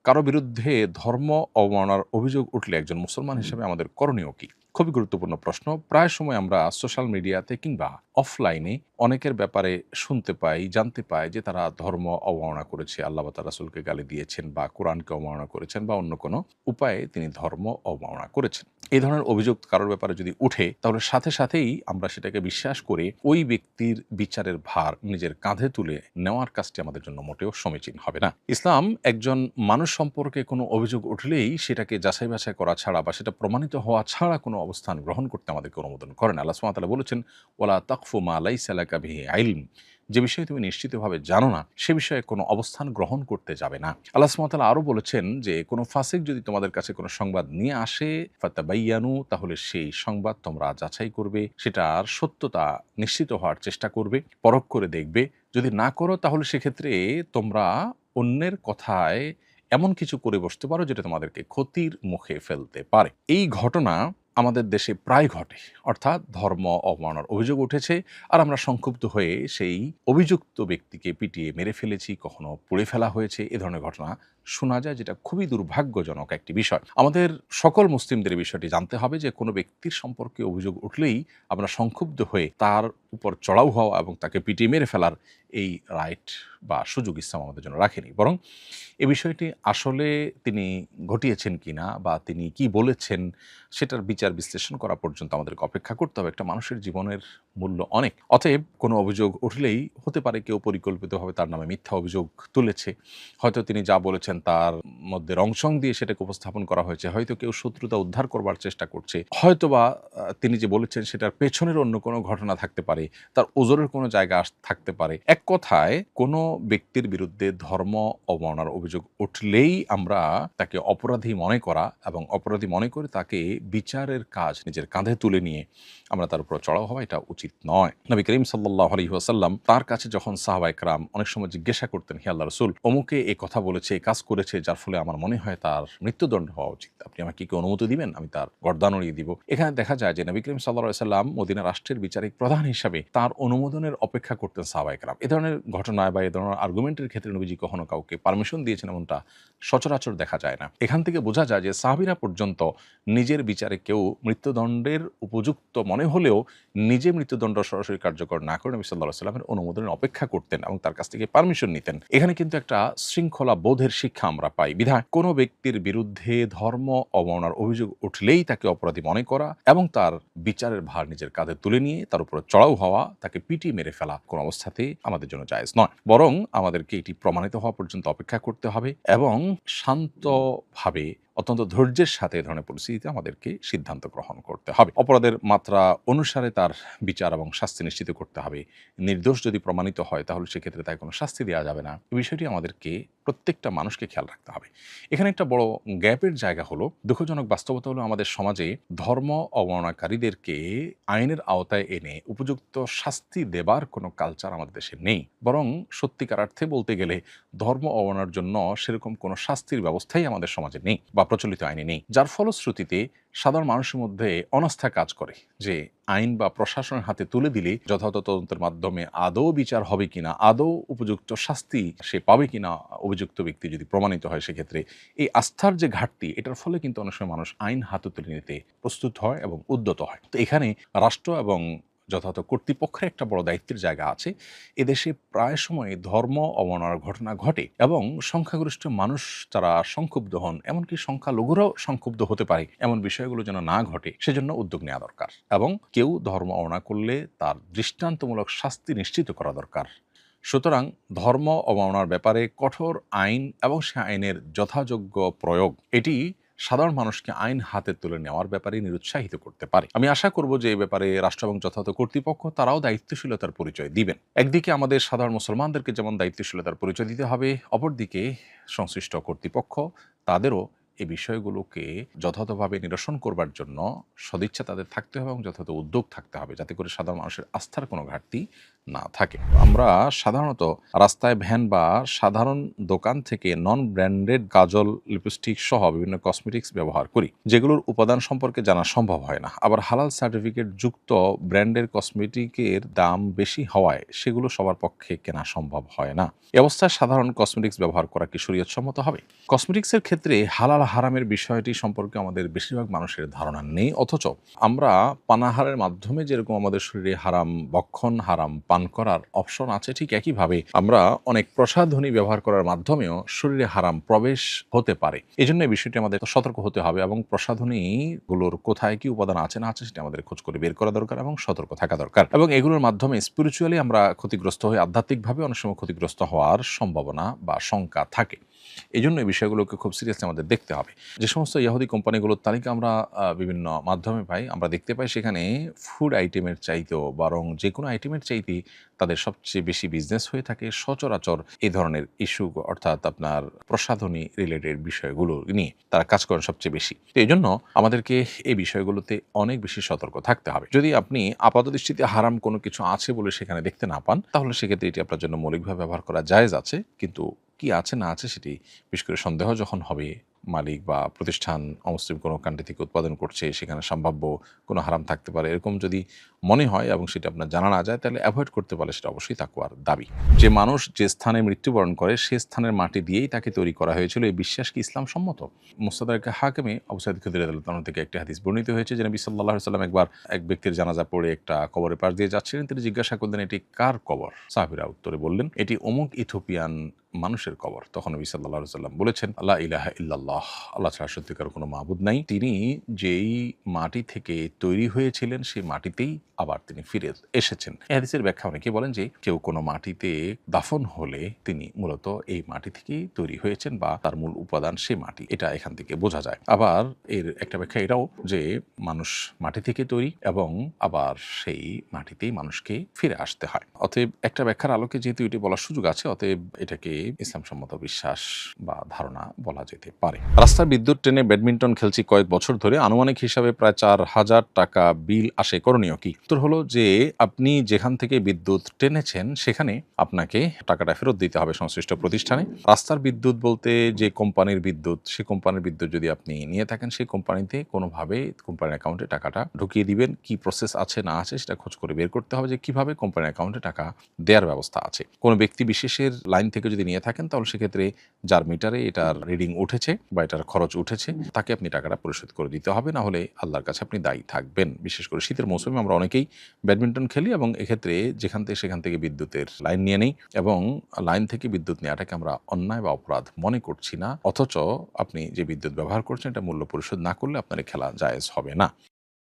কারো বিরুদ্ধে ধর্ম অবমাননার অভিযোগ উঠলে একজন মুসলমান হিসেবে আমাদের করণীয় কি? খুবই গুরুত্বপূর্ণ প্রশ্ন। প্রায় সময় আমরা সোশ্যাল মিডিয়াতে কিংবা অফলাইনে অনেকের ব্যাপারে শুনতে পাই, জানতে পাই যে তারা ধর্ম অবমাননা করেছে, আল্লাহ বা তার রাসূলকে গালি দিয়েছেন বা কোরআনকে অবমাননা করেছেন বা অন্য কোনো উপায়ে তিনি ধর্ম অবমাননা করেছেন। এই ধরনের অভিযোগ কারোর ব্যাপারে যদি উঠে, তাহলে সাথে সাথেই আমরা সেটাকে বিশ্বাস করে ওই ব্যক্তির বিচারের ভার নিজের কাঁধে তুলে নেওয়ার কাজটি আমাদের জন্য মোটেও সমীচীন হবে না। ইসলাম একজন মানুষ সম্পর্কে কোনো অভিযোগ উঠলেই সেটাকে যাচাই বাছাই করা ছাড়া বা সেটা প্রমাণিত হওয়া ছাড়া কোনো অবস্থান গ্রহণ করতে আমাদেরকে অনুমোদন করেন। আল্লাহ সুবহানাহু ওয়া তাআলা বলেছেন, ওয়ালা তাকফু মা লাইসা লাকা বিহি ইলম, যে বিষয়ে তুমি নিশ্চিতভাবে জানো না সে বিষয়ে কোনো অবস্থান গ্রহণ করতে যাবে না। আল্লাহ সুবহানাহু ওয়া তাআলা আরো বলেছেন যে কোনো ফাসিক যদি তোমাদের কাছে কোনো সংবাদ নিয়ে আসে ফাতাবাইয়ানু, তাহলে সেই সংবাদ তোমরা যাচাই করবে, সেটার সত্যতা নিশ্চিত হওয়ার চেষ্টা করবে, পরখ করে দেখবে। যদি না করো তাহলে সেক্ষেত্রে তোমরা অন্যের কথায় এমন কিছু করে বসতে পারো যেটা তোমাদেরকে ক্ষতির মুখে ফেলতে পারে। এই ঘটনা আমাদের দেশে প্রায় ঘটে। অর্থাৎ ধর্ম অবমাননার অভিযোগ উঠেছে আর আমরা সংক্ষুব্ধ হয়ে সেই অভিযুক্ত ব্যক্তিকে পিটিয়ে মেরে ফেলেছি, কখনো পুড়ে ফেলা হয়েছে। এ ধরনের ঘটনা শোনা যায়, যেটা খুবই দুর্ভাগ্যজনক একটি বিষয়। আমাদের সকল মুসলিমদের এই বিষয়টি জানতে হবে যে কোনো ব্যক্তির সম্পর্কে অভিযোগ উঠলেই আমরা সংক্ষুব্ধ হয়ে তার উপর চড়াও হওয়া এবং তাকে পিটিয়ে মেরে ফেলার এই রাইট বা সুযোগ ইসলাম আমাদের জন্য রাখেনি। বরং এ বিষয়টি আসলে তিনি ঘটিয়েছেন কিনা বা তিনি কি বলেছেন সেটার বিচার বিশ্লেষণ করা পর্যন্ত আমাদেরকে অপেক্ষা করতে হবে। একটা মানুষের জীবনের মূল্য অনেক। অতএব কোনো অভিযোগ উঠলেই হতে পারে কেউ পরিকল্পিতভাবে তার নামে মিথ্যা অভিযোগ তুলেছে। হয়তো তিনি যা বলেছেন তার মধ্যে রংসং দিয়ে সেটাকে উপস্থাপন করা হয়েছে। হয়তো কেউ শত্রুতা উদ্ধার করবার চেষ্টা করছে। হয়তোবা তিনি যে বলেছেন সেটার পেছনের অন্য কোনো ঘটনা থাকতে পারে। তার ওজরের কোনো জায়গা থাকতে পারে। এক কথায় কোনো ব্যক্তির বিরুদ্ধে ধর্ম অবমাননার অভিযোগ উঠলেই আমরা তাকে অপরাধী মনে করা এবং অপরাধী মনে করে তাকে বিচারের কাজ নিজের কাঁধে তুলে নিয়ে আমরা তার উপর চড়াও হওয়া, এটা উচিত নয়। নবী করিম সাল্লাল্লাহু আলাইহি ওয়াসাল্লাম তার কাছে যখন সাহাবায়ে কেরাম অনেক সময় জিজ্ঞাসা করতেন, হে আল্লাহর রাসূল, অমুকে এই কথা বলেছে, এই কাজ করেছে, যার ফলে আমার মনে হয় তার মৃত্যুদণ্ড হওয়া উচিত, আপনি আমাকে কি অনুমতি দিবেন? আমি তার গর্দান উড়িয়ে দিব। এখানে দেখা যায় যে নবী করিম সাল্লাল্লাহু আলাইহি ওয়াসাল্লাম মদিনা রাষ্ট্রের বিচারিক প্রধান হিসাবে তার অনুমোদনের অপেক্ষা করতেন সাহাবায়ে কেরাম। এ ধরনের ঘটনায় বা এ ধরনের আর্গুমেন্টের ক্ষেত্রে নবীজি কখনো কাউকে পারমিশন দিয়েছেন এমনটা সচরাচর দেখা যায় না। এখান থেকে বোঝা যায় যে সাহাবীরা পর্যন্ত নিজের বিচারে কেউ মৃত্যুদণ্ডের উপযুক্ত মনে হলেও নিজে মৃত্যুদণ্ড সরাসরি কার্যকর না করে নবী সাল্লাল্লাহু আলাইহি ওয়াসাল্লামের অনুমোদনের অপেক্ষা করতেন এবং তার কাছ থেকে পারমিশন নিতেন। এখানে কিন্তু একটা শৃঙ্খলা বোধের শিক্ষা আমরা পাই। বিধায় কোনো ব্যক্তির বিরুদ্ধে ধর্ম অবমাননার অভিযোগ উঠলেই তাকে অপরাধী মনে করা এবং তার বিচারের ভার নিজের কাঁধে তুলে নিয়ে তার উপর চড়াও হওয়া, তাকে পিটিয়ে মেরে ফেলা কোনো অবস্থাতেই আমাদের জন্য জায়েজ নয়। বরং আমাদেরকে এটি প্রমাণিত হওয়া পর্যন্ত অপেক্ষা করতে হবে এবং শান্তভাবে অত্যন্ত ধৈর্যের সাথে এ ধরনের পরিস্থিতিতে আমাদেরকে সিদ্ধান্ত গ্রহণ করতে হবে। অপরাধের মাত্রা অনুসারে তার বিচার এবং শাস্তি নিশ্চিত করতে হবে। নির্দোষ যদি প্রমাণিত হয় তাহলে সেক্ষেত্রে তাকে কোনো শাস্তি দেওয়া যাবে না। এই বিষয়টি আমাদেরকে প্রত্যেকটা মানুষকে খেয়াল রাখতে হবে। এখানে একটা বড় গ্যাপের জায়গা হলো, দুঃখজনক বাস্তবতা হলো আমাদের সমাজে ধর্ম অবমাননাকারীদেরকে আইনের আওতায় এনে উপযুক্ত শাস্তি দেবার কোনো কালচার আমাদের দেশে নেই। বরং সত্যিকার অর্থে বলতে গেলে ধর্ম অবমাননার জন্য সেরকম কোনো শাস্তির ব্যবস্থাই আমাদের সমাজে নেই বা প্রচলিত আইনে নেই। যার ফলশ্রুতিতে সাধারণ মানুষের মধ্যে অনাস্থা কাজ করে যে আইন বা প্রশাসনের হাতে তুলে দিলে যথাযথ তদন্তের মাধ্যমে আদৌ বিচার হবে কিনা, আদৌ উপযুক্ত শাস্তি সে পাবে কিনা অভিযুক্ত ব্যক্তি যদি প্রমাণিত হয়, সেক্ষেত্রে এই আস্থার যে ঘাটতি, এটার ফলে কিন্তু অনেক সময় মানুষ আইন হাতে তুলে নিতে প্রস্তুত হয় এবং উদ্যত হয়। তো এখানে রাষ্ট্র এবং যথাযথ কর্তৃপক্ষের একটা বড় দায়িত্বের জায়গা আছে। এদেশে প্রায় সময় ধর্ম অবমাননার ঘটনা ঘটে এবং সংখ্যাগরিষ্ঠ মানুষ তারা সংক্ষুব্ধ হন, এমনকি সংখ্যালঘুরাও সংক্ষুব্ধ হতে পারে। এমন বিষয়গুলো যেন না ঘটে সেজন্য উদ্যোগ নেওয়া দরকার এবং কেউ ধর্ম অবমাননা করলে তার দৃষ্টান্তমূলক শাস্তি নিশ্চিত করা দরকার। সুতরাং ধর্ম অবমাননার ব্যাপারে কঠোর আইন এবং সে আইনের যথাযোগ্য প্রয়োগ, এটি সাধারণ মানুষকে আইন হাতে তুলে নেওয়ার ব্যাপারে নিরুৎসাহিত করতে পারে। আমি আশা করব যে এই ব্যাপারে রাষ্ট্র এবং যথাযথ কর্তৃপক্ষ তারাও দায়িত্বশীলতার পরিচয় দিবেন। একদিকে আমাদের সাধারণ মুসলমানদেরকে যেমন দায়িত্বশীলতার পরিচয় দিতে হবে, অপরদিকে সংশ্লিষ্ট কর্তৃপক্ষ তাদেরও এই বিষয়গুলোকে যথাযথভাবে নিরসন করবার জন্য সদিচ্ছা তাদের থাকতে হবে এবং যথাযথ উদ্যোগ থাকতে হবে, যাতে করে সাধারণ মানুষের আস্থার কোনো ঘাটতি না থাকে। আমরা সাধারণত রাস্তায় ভ্যান বা সাধারণ দোকান থেকে নন ব্র্যান্ডেড কাজল, লিপস্টিক সহ বিভিন্ন কসমেটিক্স ব্যবহার করি, যেগুলোর উপাদান সম্পর্কে জানা সম্ভব হয় না। আবার হালাল সার্টিফিকেট যুক্ত ব্র্যান্ডের কসমেটিকের দাম বেশি হওয়ায় সেগুলো সবার পক্ষে কেনা সম্ভব হয় না। এ অবস্থায় সাধারণ কসমেটিক্স ব্যবহার করা কি শরীয়তসম্মত হবে? কসমেটিক্সের ক্ষেত্রে হালাল হারামের বিষয়টি সম্পর্কে আমাদের বেশিরভাগ মানুষের ধারণা নেই, অথচ আমরা পানাহারের মাধ্যমে যেরকম আমাদের শরীরে হারাম ভক্ষণ, হারাম পান করার অপশন আছে, ঠিক একইভাবে আমরা অনেক প্রসাধনী ব্যবহার করার মাধ্যমেও শরীরে হারাম প্রবেশ হতে পারে। এই জন্য এই বিষয়টি আমাদের সতর্ক হতে হবে এবং প্রসাধনীগুলোর কোথায় কি উপাদান আছে না আছে সেটা আমাদের খোঁজ করে বের করা দরকার এবং সতর্ক থাকা দরকার। এবং এগুলোর মাধ্যমে স্পিরিচুয়ালি আমরা ক্ষতিগ্রস্ত হয়ে আধ্যাত্মিকভাবে অনেক সময় ক্ষতিগ্রস্ত হওয়ার সম্ভাবনা বা শঙ্কা থাকে। এই জন্য এই বিষয়গুলোকে খুব সিরিয়াসলি আমাদের দেখতে হবে। যে সমস্ত ইহুদি কোম্পানিগুলোর তালিকা আমরা বিভিন্ন মাধ্যমে পাই, আমরা দেখতে পাই সেখানে ফুড আইটেমের চাইতেও বরং যে কোনো আইটেমের চাইতেই তাদের সবচেয়ে বেশি বিজনেস হয়ে থাকে সচরাচর এই ধরনের ইস্যু, অর্থাৎ আপনার প্রসাধনী রিলেটেড বিষয়গুলো নিয়ে তারা কাজ করেন সবচেয়ে বেশি। তো এই জন্য আমাদেরকে এই বিষয়গুলোতে অনেক বেশি সতর্ক থাকতে হবে। যদি আপনি আপাত দৃষ্টিতে হারাম কোনো কিছু আছে বলে সেখানে দেখতে না পান, তাহলে সেক্ষেত্রে এটি আপনার জন্য মৌলিকভাবে ব্যবহার করা জায়েজ আছে, কিন্তু কি আছে না আছে সেটি বিশেষ করে সন্দেহ যখন হবে, মালিক বা প্রতিষ্ঠান অমুসলিম কোনো কান্ট্রি থেকে উৎপাদন করছে, সেখানে সম্ভাব্য কোনো হারাম থাকতে পারে, এরকম যদি মনে হয় এবং সেটা আপনার জানা না যায়, তাহলে অ্যাভয়েড করতে পারলে সেটা অবশ্যই তাকওয়ার দাবি। যে মানুষ যে স্থানে মৃত্যুবরণ করে সে স্থানের মাটি দিয়েই তাকে তৈরি করা হয়েছিল, এই বিশ্বাস কি ইসলাম সম্মত? মুস্তাদরাক হাকিমে আবু সাঈদ খুদরি রাদিয়াল্লাহু আনহু থেকে একটি হাদিস বর্ণিত হয়েছে যে নবী সাল্লাল্লাহু আলাইহি ওয়াসাল্লাম একবার এক ব্যক্তির জানাজা পড়ে একটা কবরের পাশ দিয়ে যাচ্ছিলেন। তিনি জিজ্ঞাসা করলেন, এটি কার কবর? সাহাবীরা উত্তরে বললেন, এটি অমুক ইথিওপিয়ান মানুষের কবর। তখন নবী সাল্লাল্লাহু আলাইহি ওয়াসাল্লাম বলেছেন, লা ইলাহা ইল্লাল্লাহ, আল্লাহ ছাড়া সত্যিকার কোনো মাবুদ নাই। তিনি যেই মাটি থেকে তৈরি হয়েছিলেন সেই মাটিতেই আবার তিনি ফিরে এসেছেন। এই হাদিসের ব্যাখ্যা অনেকে বলেন যে কেউ কোনো মাটিতে দাফন হলে তিনি মূলত এই মাটি থেকেই তৈরি হয়েছেন বা তার মূল উপাদান সেই মাটি, এটা এখান থেকে বোঝা যায়। আবার এর একটা ব্যাখ্যা এটাও যে মানুষ মাটি থেকে তৈরি এবং আবার সেই মাটিতেই মানুষকে ফিরে আসতে হয়। অতএব একটা ব্যাখ্যার আলোকে যেহেতু এটি বলার সুযোগ আছে, অতএব এটাকে ইসলামসম্মত বিশ্বাস বা ধারণা বলা যেতে পারে। রাস্তার বিদ্যুৎ ট্রেনে ব্যাডমিন্টন খেলছি কয়েক বছর ধরে, আনুমানিক হিসাবে প্রায় 4,000 টাকা বিল আসে, করণীয় কি? উত্তর হলো যে আপনি যেখান থেকে বিদ্যুৎ টেনেছেন সেখানে আপনাকে টাকাটা ফেরত দিতে হবে সংশ্লিষ্ট প্রতিষ্ঠানে। রাস্তার বিদ্যুৎ বলতে যে কোম্পানির বিদ্যুৎ, সেই কোম্পানির বিদ্যুৎ যদি আপনি নিয়ে থাকেন, সেই কোম্পানিতে কোনোভাবে কোম্পানির অ্যাকাউন্টে টাকাটা ঢুকিয়ে দিবেন। কি প্রসেস আছে না আছে সেটা খোঁজ করে বের করতে হবে যে কিভাবে কোম্পানির অ্যাকাউন্টে টাকা দেওয়ার ব্যবস্থা আছে। কোনো ব্যক্তি বিশেষের লাইন থেকে যদি নিয়ে থাকেন, তাহলে সেক্ষেত্রে যার মিটারে এটার রিডিং উঠেছে বা এটার খরচ উঠেছে তাকে আপনি টাকাটা পরিশোধ করে দিতে হবে, না হলে আল্লাহর কাছে আপনি দায়ী থাকবেন। বিশেষ করে শীতের মৌসুমে আমরা অনেকেই ব্যাডমিন্টন খেলি এবং এক্ষেত্রে সেখান থেকে বিদ্যুতের লাইন নিয়ে নেই এবং লাইন থেকে বিদ্যুৎ নেওয়াটাকে আমরা অন্যায় বা অপরাধ মনে করছি না, অথচ আপনি যে বিদ্যুৎ ব্যবহার করছেন এটা মূল্য পরিশোধ না করলে আপনার খেলা জায়েজ হবে না।